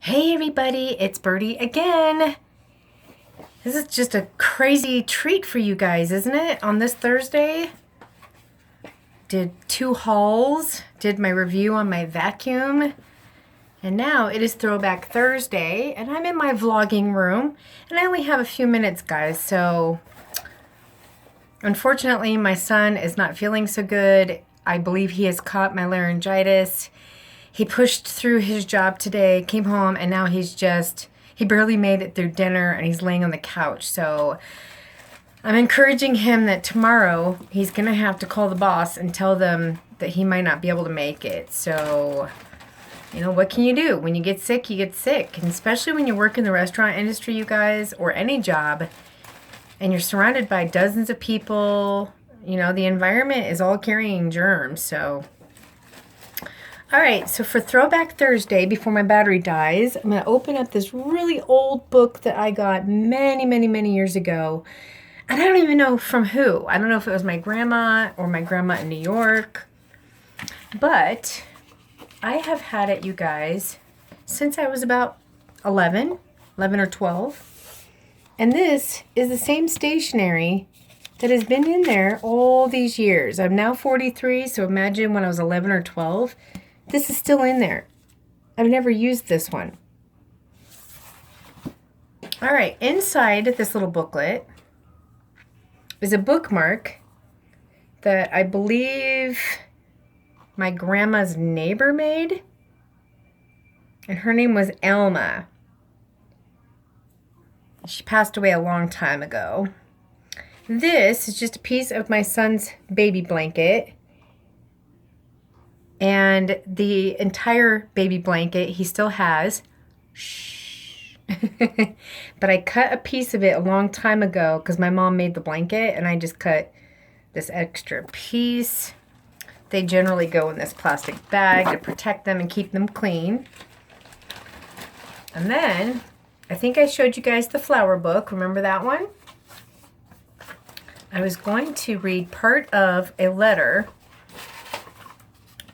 Hey everybody, it's Birdie again. This is just a crazy treat for you guys, isn't it? On this Thursday, did 2 hauls, did my review on my vacuum, and now it is Throwback Thursday, and I'm in my vlogging room, and I only have a few minutes, guys, so unfortunately my son is not feeling so good. I believe he has caught my laryngitis. He pushed through his job today, came home, and now he barely made it through dinner, and he's laying on the couch. So I'm encouraging him that tomorrow he's going to have to call the boss and tell them that he might not be able to make it. So, what can you do? When you get sick, you get sick. And especially when you work in the restaurant industry, you guys, or any job, and you're surrounded by dozens of people, the environment is all carrying germs. So all right, so for Throwback Thursday, before my battery dies, I'm going to open up this really old book that I got many, many, many years ago. And I don't even know from who. I don't know if it was my grandma or my grandma in New York. But I have had it, you guys, since I was about 11 or 12. And this is the same stationery that has been in there all these years. I'm now 43, so imagine when I was 11 or 12. This is still in there. I've never used this one. All right, inside this little booklet is a bookmark that I believe my grandma's neighbor made. And her name was Elma. She passed away a long time ago. This is just a piece of my son's baby blanket. And the entire baby blanket he still has. Shh. But I cut a piece of it a long time ago because my mom made the blanket, and I just cut this extra piece. They generally go in this plastic bag to protect them and keep them clean. And then, I think I showed you guys the flower book. Remember that one? I was going to read part of a letter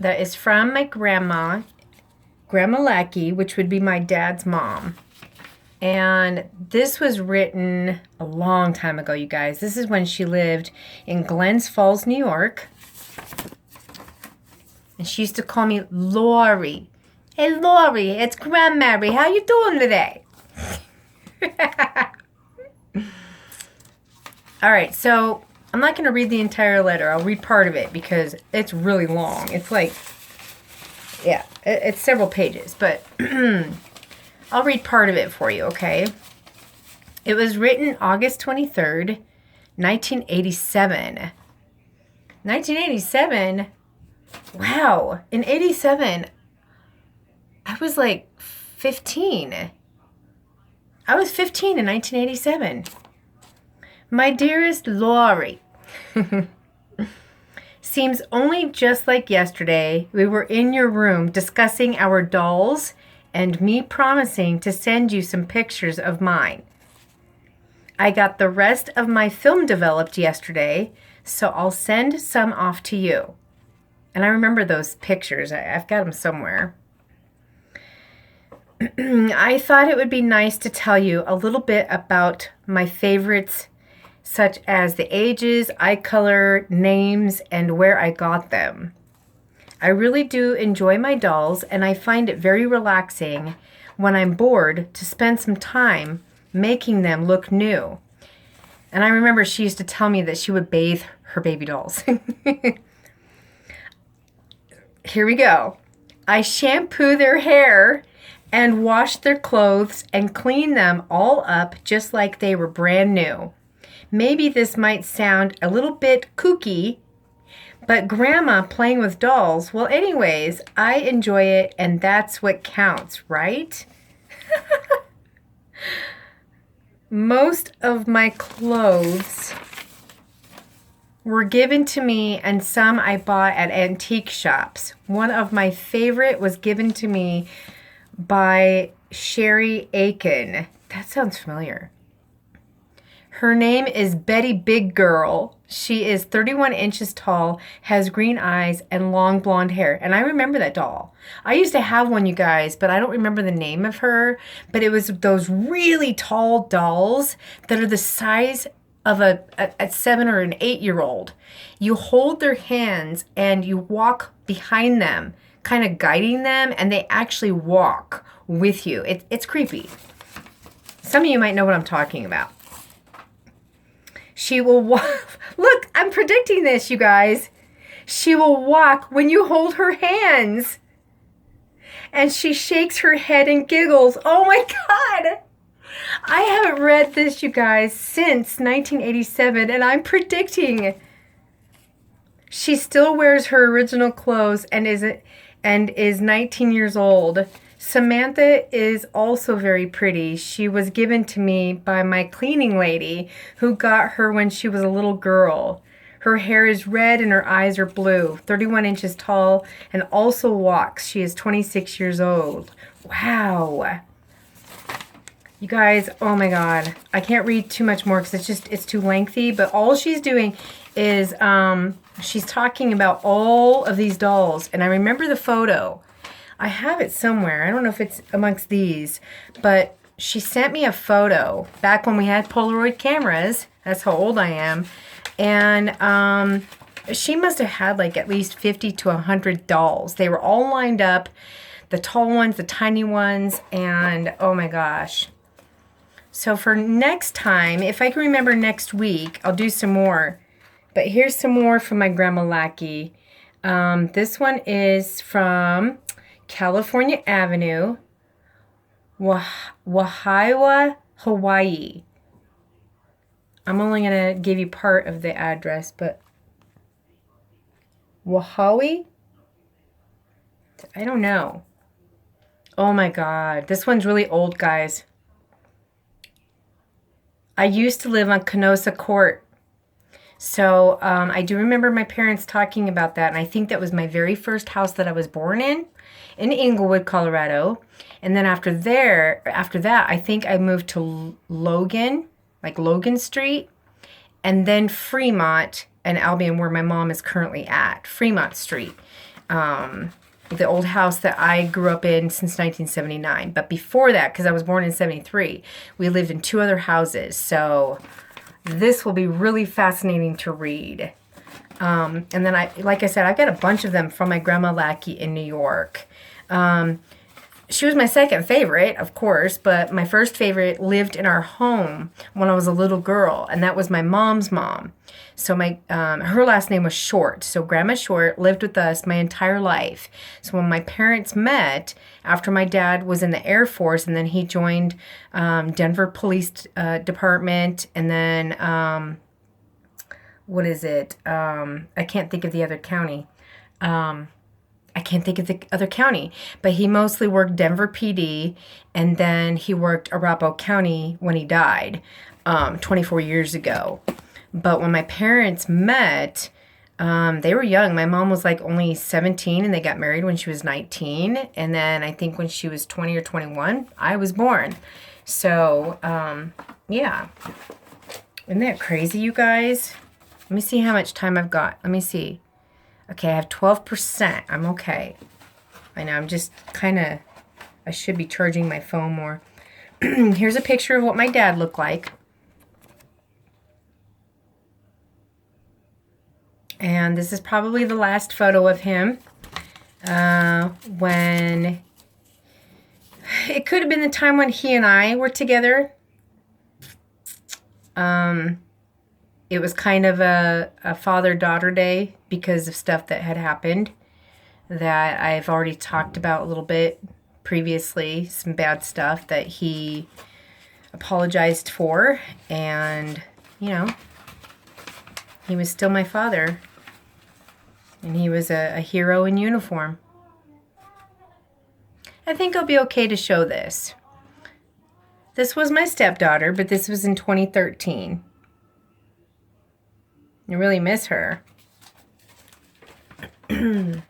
that is from my Grandma Lackey, which would be my dad's mom. And this was written a long time ago, you guys. This is when she lived in Glens Falls, New York. And she used to call me Lori. Hey, Lori, it's Grandmary. How you doing today? All right, so I'm not going to read the entire letter. I'll read part of it because it's really long. It's like, it's several pages, but I'll read part of it for you, okay? It was written August 23rd, 1987. 1987? Wow. In 87, I was like 15. I was 15 in 1987. My dearest Lori, seems only just like yesterday we were in your room discussing our dolls and me promising to send you some pictures of mine. I got the rest of my film developed yesterday, so I'll send some off to you. And I remember those pictures. I've got them somewhere. I thought it would be nice to tell you a little bit about my favorites, such as the ages, eye color, names, and where I got them. I really do enjoy my dolls, and I find it very relaxing when I'm bored to spend some time making them look new. And I remember she used to tell me that she would bathe her baby dolls. Here we go. I shampoo their hair and wash their clothes and clean them all up just like they were brand new. Maybe this might sound a little bit kooky, but Grandma playing with dolls, well, anyways, I enjoy it, and that's what counts, right? Most of my clothes were given to me, and some I bought at antique shops. One of my favorite was given to me by Sherry Aiken. That sounds familiar. Her name is Betty Big Girl. She is 31 inches tall, has green eyes, and long blonde hair. And I remember that doll. I used to have one, you guys, but I don't remember the name of her. But it was those really tall dolls that are the size of a 7 or an 8-year-old. You hold their hands and you walk behind them, kind of guiding them, and they actually walk with you. It's creepy. Some of you might know what I'm talking about. She will walk. Look, I'm predicting this, you guys. She will walk when you hold her hands. And she shakes her head and giggles. Oh my God. I haven't read this, you guys, since 1987, and I'm predicting. She still wears her original clothes and is 19 years old. Samantha is also very pretty. She was given to me by my cleaning lady who got her when she was a little girl. Her hair is red and her eyes are blue, 31 inches tall, and also walks. She is 26 years old. Wow. You guys, oh my God. I can't read too much more because it's too lengthy, but all she's doing is she's talking about all of these dolls. And I remember the photo. I have it somewhere. I don't know if it's amongst these, but she sent me a photo back when we had Polaroid cameras. That's how old I am. And she must have had like at least 50 to 100 dolls. They were all lined up, the tall ones, the tiny ones, and oh my gosh. So for next time, if I can remember next week, I'll do some more. But here's some more from my Grandma Lackey. This one is from California Avenue, Wahiawa, Hawaii. I'm only going to give you part of the address, but Wahawi? I don't know. Oh my God. This one's really old, guys. I used to live on Canosa Court. So I do remember my parents talking about that, and I think that was my very first house that I was born in Inglewood, Colorado. And then after that, I think I moved to Logan, like Logan Street, and then Fremont and Albion, where my mom is currently at, Fremont Street. The old house that I grew up in since 1979. But before that, because I was born in 73, we lived in 2 other houses. So this will be really fascinating to read. And then like I said, I got a bunch of them from my Grandma Lackey in New York. She was my second favorite, of course, but my first favorite lived in our home when I was a little girl, and that was my mom's mom. So her last name was Short. So Grandma Short lived with us my entire life. So when my parents met, after my dad was in the Air Force, and then he joined Denver Police Department, and then what is it? I can't think of the other county. But he mostly worked Denver PD, and then he worked Arapahoe County when he died 24 years ago. But when my parents met, they were young. My mom was like only 17, and they got married when she was 19. And then I think when she was 20 or 21, I was born. So, yeah. Isn't that crazy, you guys? Let me see how much time I've got. Let me see. Okay, I have 12%. I'm okay. I know, I'm just kind of, I should be charging my phone more. Here's a picture of what my dad looked like. And this is probably the last photo of him when, it could have been the time when he and I were together. It was kind of a father-daughter day because of stuff that had happened that I've already talked about a little bit previously, some bad stuff that he apologized for, and, you know, he was still my father, and he was a hero in uniform. I think I'll be okay to show this. This was my stepdaughter, but this was in 2013. I really miss her. And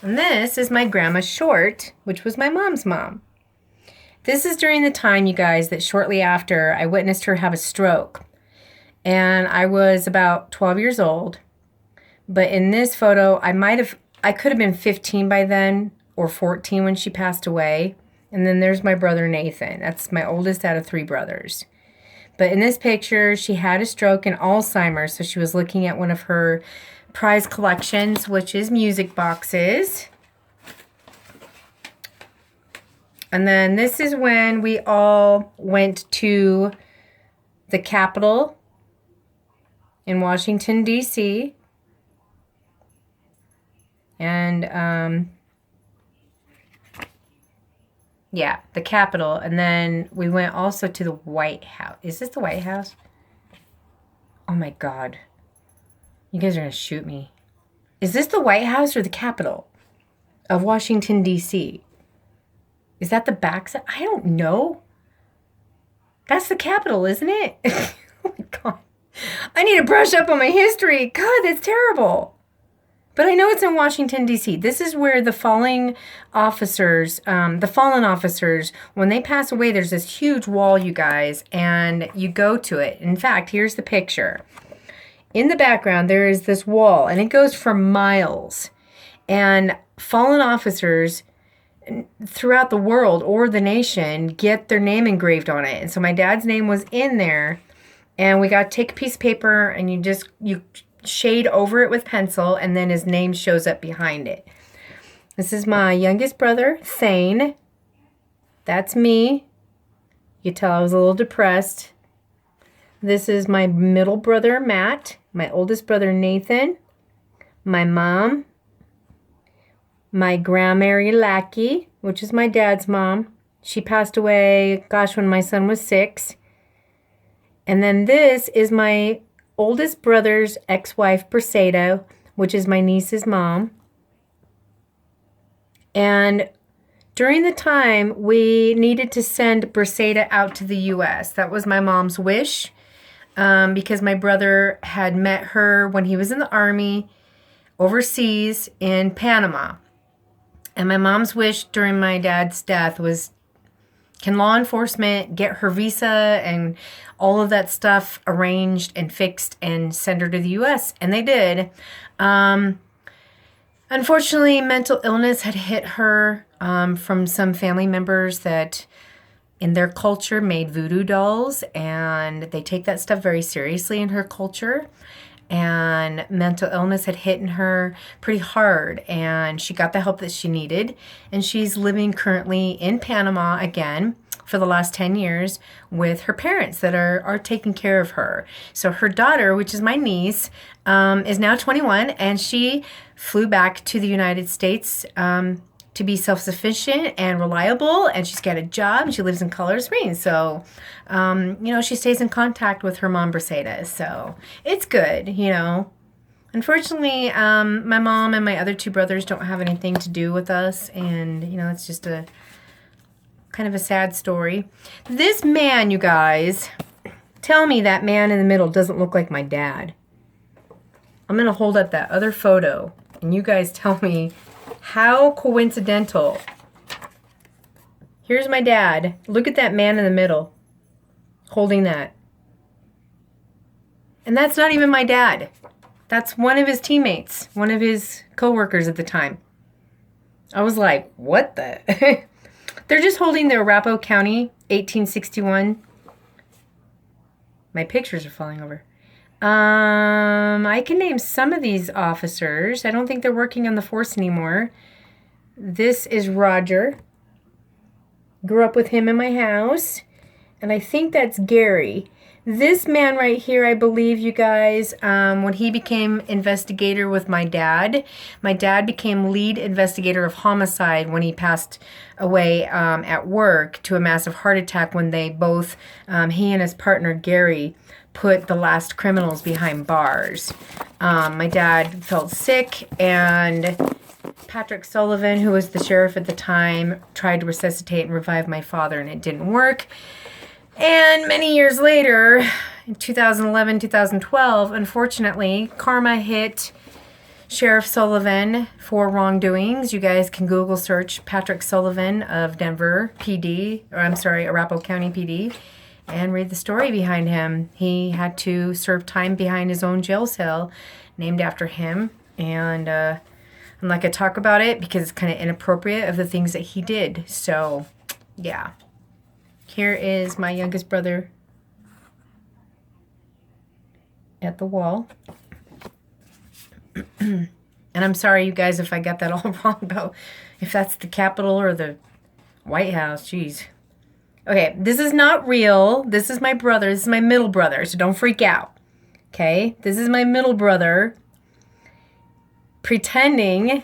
this is my Grandma Short, which was my mom's mom. This is during the time, you guys, that shortly after I witnessed her have a stroke. and I was about 12 years old. But in this photo, I could have been 15 by then or 14 when she passed away. And then there's my brother Nathan. That's my oldest out of 3 brothers. But in this picture, she had a stroke and Alzheimer's, so she was looking at one of her prize collections, which is music boxes. And then this is when we all went to the Capitol in Washington, D.C. And, yeah, the Capitol. And then we went also to the White House. Is this the White House? Oh, my God. You guys are going to shoot me. Is this the White House or the Capitol of Washington, D.C.? Is that the backside? I don't know. That's the Capitol, isn't it? Oh, my God. I need to brush up on my history. God, that's terrible. But I know it's in Washington, D.C. This is where the fallen officers, when they pass away, there's this huge wall, you guys, and you go to it. In fact, here's the picture. In the background, there is this wall, and it goes for miles. And fallen officers throughout the world or the nation get their name engraved on it. And so my dad's name was in there, and we got to take a piece of paper, and you shade over it with pencil, and then his name shows up behind it. This is my youngest brother, Thane. That's me. You tell I was a little depressed. This is my middle brother, Matt. My oldest brother, Nathan. My mom. My grandmary, Lackey, which is my dad's mom. She passed away, gosh, when my son was 6. And then this is my oldest brother's ex-wife, Briseida, which is my niece's mom. And during the time, we needed to send Briseida out to the U.S. That was my mom's wish, because my brother had met her when he was in the Army overseas in Panama. And my mom's wish during my dad's death was, can law enforcement get her visa and all of that stuff arranged and fixed and send her to the U.S.? And they did. Unfortunately, mental illness had hit her from some family members that in their culture made voodoo dolls, and they take that stuff very seriously in her culture. And mental illness had hit her pretty hard, and she got the help that she needed. And she's living currently in Panama again for the last 10 years with her parents that are taking care of her. So her daughter, which is my niece, is now 21, and she flew back to the United States to be self-sufficient and reliable, and she's got a job, and she lives in Colorado Springs. So, she stays in contact with her mom, Briseida. So it's good, Unfortunately, my mom and my other 2 brothers don't have anything to do with us, and, it's just a kind of a sad story. This man, you guys, tell me that man in the middle doesn't look like my dad. I'm going to hold up that other photo, and you guys tell me how coincidental. Here's my dad. Look at that man in the middle holding that. And that's not even my dad. That's one of his teammates, one of his co-workers at the time. I was like, what the? They're just holding the Arapahoe County 1861. My pictures are falling over. I can name some of these officers. I don't think they're working on the force anymore. This is Roger. Grew up with him in my house. And I think that's Gary. This man right here, I believe, you guys, when he became investigator with my dad became lead investigator of homicide when he passed away at work to a massive heart attack when they both, he and his partner Gary, put the last criminals behind bars. My dad felt sick, and Patrick Sullivan, who was the sheriff at the time, tried to resuscitate and revive my father, and it didn't work. And many years later, in 2011, 2012, unfortunately, karma hit Sheriff Sullivan for wrongdoings. You guys can Google search Patrick Sullivan of Denver PD, or I'm sorry, Arapahoe County PD. and read the story behind him. He had to serve time behind his own jail cell named after him. And I'm not going to talk about it because it's kind of inappropriate of the things that he did. So, yeah. Here is my youngest brother at the wall. And I'm sorry, you guys, if I got that all wrong about if that's the Capitol or the White House. Jeez. Okay, this is not real. This is my brother. This is my middle brother, so don't freak out. Okay? This is my middle brother pretending,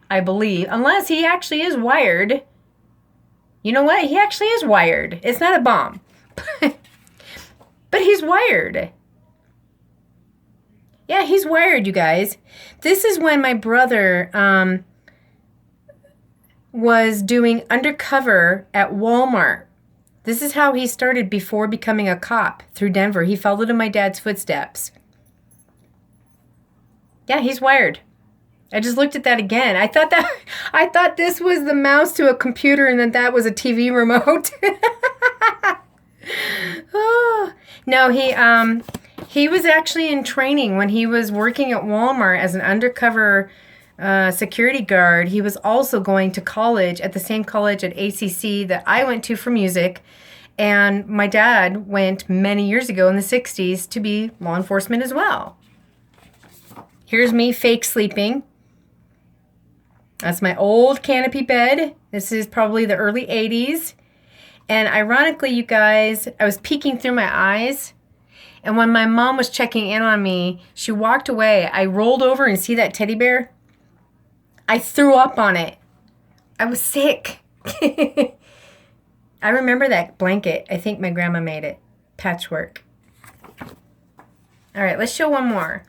I believe, unless he actually is wired. You know what? He actually is wired. It's not a bomb. But he's wired. Yeah, he's wired, you guys. This is when my brother was doing undercover at Walmart. This is how he started before becoming a cop through Denver. He followed in my dad's footsteps. Yeah, he's wired. I just looked at that again. I thought this was the mouse to a computer and that was a TV remote. Oh. No, he was actually in training when he was working at Walmart as an undercover security guard. He was also going to college at the same college at ACC that I went to for music. And my dad went many years ago in the 60s to be law enforcement as well. Here's me fake sleeping. That's my old canopy bed. This is probably the early 80s. And ironically, you guys, I was peeking through my eyes. And when my mom was checking in on me, she walked away. I rolled over and see that teddy bear. I threw up on it. I was sick. I remember that blanket. I think my grandma made it. Patchwork. All right, let's show one more.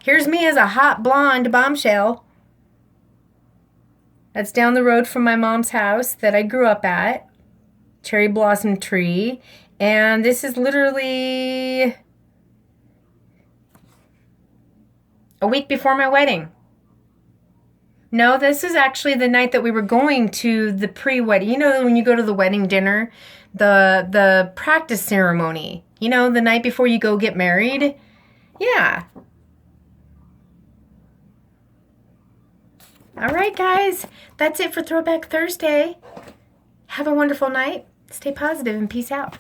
Here's me as a hot blonde bombshell. That's down the road from my mom's house that I grew up at. Cherry blossom tree. And this is literally a week before my wedding. No, this is actually the night that we were going to the pre-wedding. You know when you go to the wedding dinner, the practice ceremony. You know, the night before you go get married. Yeah. All right, guys. That's it for Throwback Thursday. Have a wonderful night. Stay positive and peace out.